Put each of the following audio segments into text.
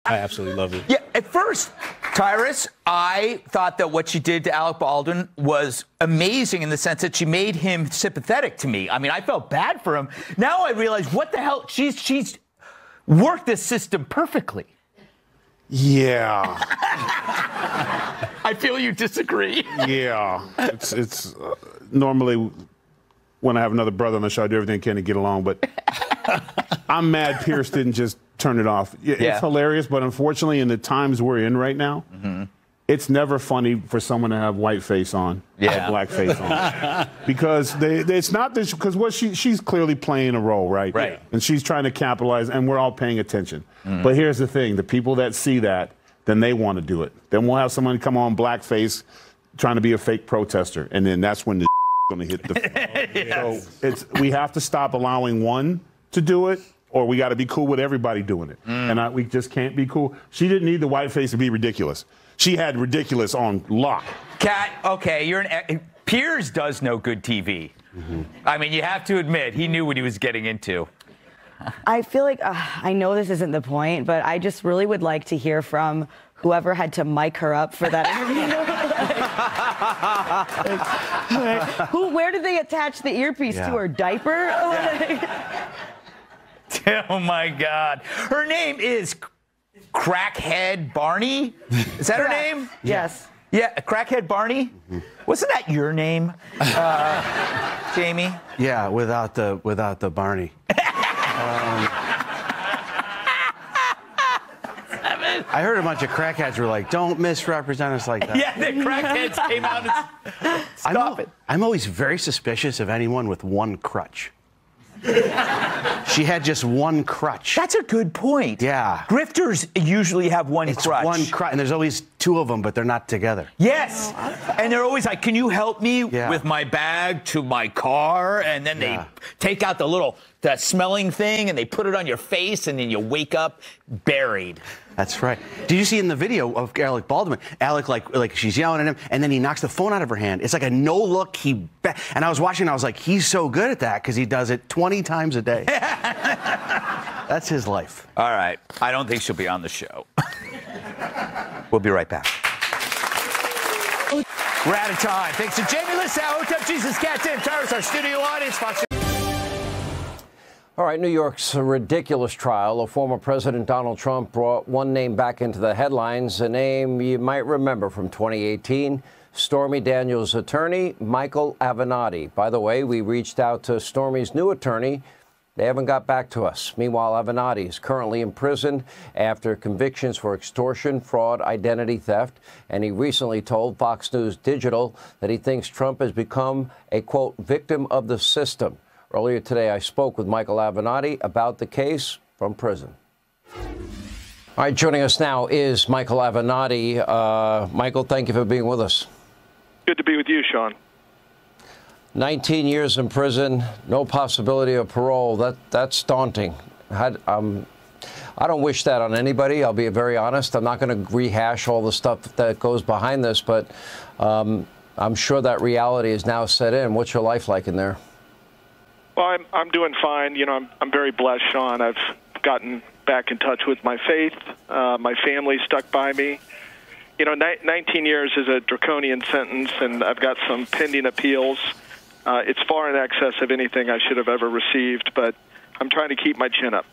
I absolutely love it. Yeah, at first, Tyrus, I thought that what she did to Alec Baldwin was amazing in the sense that she made him sympathetic to me. I mean, I felt bad for him. Now I realize what the hell, she's worked this system perfectly. Yeah. I feel you disagree. Yeah. It's normally when I have another brother on the show, I do everything I can to get along, but I'm mad Pierce didn't just turn it off. It's hilarious, but unfortunately, in the times we're in right now, it's never funny for someone to have white face on, black face on, because it's not this. Because what she's clearly playing a role, right? Right. And she's trying to capitalize, and we're all paying attention. But here's the thing: the people that see that, then they want to do it. Then we'll have someone come on blackface, trying to be a fake protester, and then that's when the going to hit the. So we have to stop allowing one to do it, or we got to be cool with everybody doing it. And we just can't be cool. She didn't need the white face to be ridiculous. She had ridiculous on lock. Kat, okay, Piers does know good TV. I mean, you have to admit, he knew what he was getting into. I feel like, I know this isn't the point, but I just really would like to hear from whoever had to mic her up for that interview. Where did they attach the earpiece to her diaper? Oh my God. Her name is Crackhead Barney. Is that her name? Yes. Yeah, Crackhead Barney. Wasn't that your name, Jamie? Yeah, without the Barney. I heard a bunch of crackheads were like, "Don't misrepresent us like that." Yeah, the crackheads came out and stop it. I'm always very suspicious of anyone with one crutch. She had just one crutch. That's a good point. Yeah. Grifters usually have one crutch. One crutch, and there's always two of them, but they're not together. Yes. And they're always like, "Can you help me with my bag to my car?" And then they take out that smelling thing and they put it on your face, and then you wake up buried. That's right. Did you see in the video of Alec Baldwin? Alec, like she's yelling at him, and then he knocks the phone out of her hand. It's like a no look. And I was watching, and I was like, he's so good at that because he does it 20 times a day. That's his life. All right. I don't think she'll be on the show. We'll be right back. We're out of time. Thanks to Jamie Lissow, Hotel Jesus, Cat Tim Tyrus, our studio audience. All right, New York's ridiculous trial of former President Donald Trump brought one name back into the headlines, a name you might remember from 2018, Stormy Daniels' attorney, Michael Avenatti. By the way, we reached out to Stormy's new attorney. They haven't got back to us. Meanwhile, Avenatti is currently in prison after convictions for extortion, fraud, identity theft, and he recently told Fox News Digital that he thinks Trump has become a, quote, victim of the system. Earlier today, I spoke with Michael Avenatti about the case from prison. All right, joining us now is Michael Avenatti. Michael, thank you for being with us. Good to be with you, Sean. 19 years in prison, no possibility of parole. That's daunting. I don't wish that on anybody. I'll be very honest. I'm not going to rehash all the stuff that goes behind this, but I'm sure that reality is now set in. What's your life like in there? Well, I'm doing fine. You know, I'm very blessed, Sean. I've gotten back in touch with my faith. My family stuck by me. You know, 19 years is a draconian sentence, and I've got some pending appeals. It's far in excess of anything I should have ever received, but I'm trying to keep my chin up.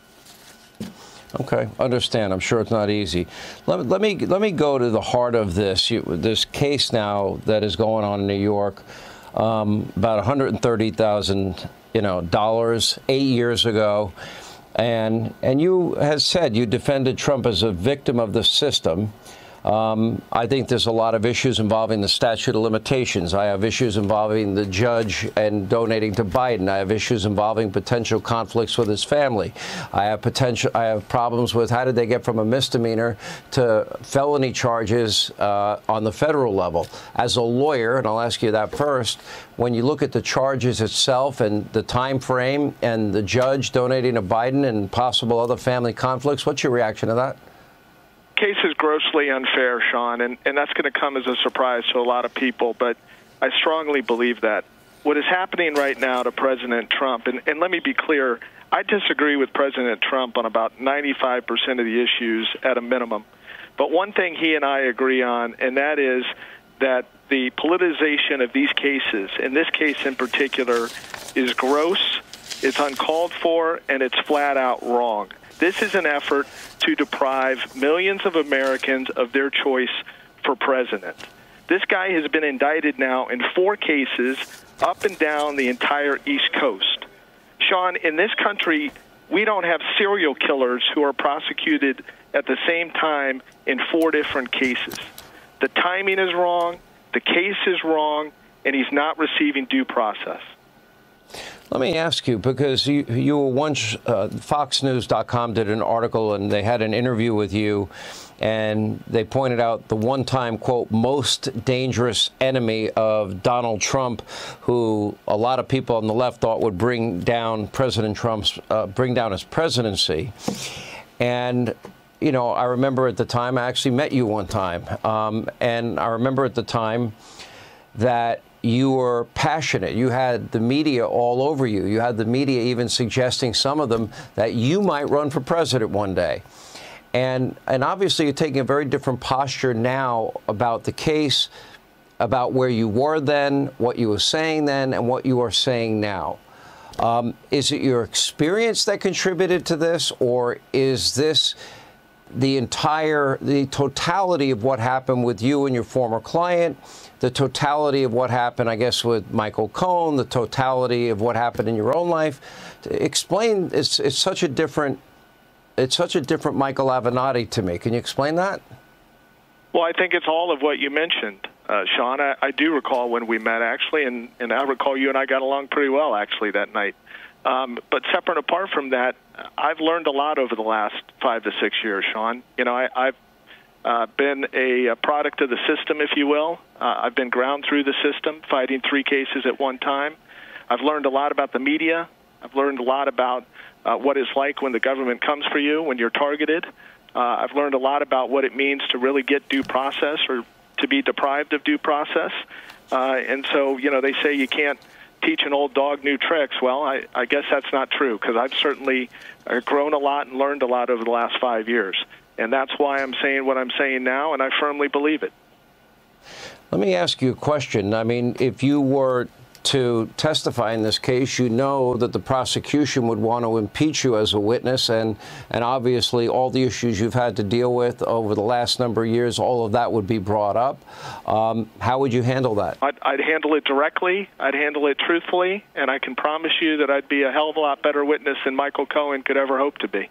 Okay, understand. I'm sure it's not easy. Let me go to the heart of this. This case now that is going on in New York, about $130,000. Dollars 8 years ago. And you have said you defended Trump as a victim of the system. I think there's a lot of issues involving the statute of limitations. I have issues involving the judge and donating to Biden. I have issues involving potential conflicts with his family. I have problems with how did they get from a misdemeanor to felony charges on the federal level. As a lawyer, and I'll ask you that first, when you look at the charges itself and the time frame and the judge donating to Biden and possible other family conflicts, what's your reaction to that? Case is grossly unfair, Sean, and that's going to come as a surprise to a lot of people, but I strongly believe that. What is happening right now to President Trump, and let me be clear, I disagree with President Trump on about 95% of the issues at a minimum. But one thing he and I agree on, and that is that the politicization of these cases, in this case in particular, is gross, it's uncalled for, and it's flat out wrong. This is an effort to deprive millions of Americans of their choice for president. This guy has been indicted now in 4 cases up and down the entire East Coast. Sean, in this country, we don't have serial killers who are prosecuted at the same time in 4 different cases. The timing is wrong, the case is wrong, and he's not receiving due process. Let me ask you, because you were once, FoxNews.com did an article and they had an interview with you, and they pointed out the one-time, quote, most dangerous enemy of Donald Trump, who a lot of people on the left thought would bring down President Trump's, bring down his presidency. And, you know, I remember at the time, I actually met you one time, and I remember at the time that you were passionate. You had the media all over you. You had the media even suggesting, some of them, that you might run for president one day. And obviously you're taking a very different posture now about the case, about where you were then, what you were saying then, and what you are saying now. Is it your experience that contributed to this, or is this the totality of what happened with you and your former client, the totality of what happened, I guess, with Michael Cohen, the totality of what happened in your own life? Explain. It's such a different Michael Avenatti to me. Can you explain that? Well, I think it's all of what you mentioned, Sean. I do recall when we met, actually, and I recall you and I got along pretty well, actually, that night. But separate and apart from that, I've learned a lot over the last 5 to 6 years, Sean. You know, I've been a product of the system, if you will. I've been ground through the system, fighting 3 cases at one time. I've learned a lot about the media. I've learned a lot about what it's like when the government comes for you, when you're targeted. I've learned a lot about what it means to really get due process or to be deprived of due process. And so, you know, they say you can't teach an old dog new tricks. Well, I guess that's not true, because I've certainly grown a lot and learned a lot over the last 5 years. And that's why I'm saying what I'm saying now, and I firmly believe it. Let me ask you a question. I mean, if you were to testify in this case, you know that the prosecution would want to impeach you as a witness, and obviously all the issues you've had to deal with over the last number of years, all of that would be brought up. How would you handle that? I'd handle it directly. I'd handle it truthfully, and I can promise you that I'd be a hell of a lot better witness than Michael Cohen could ever hope to be.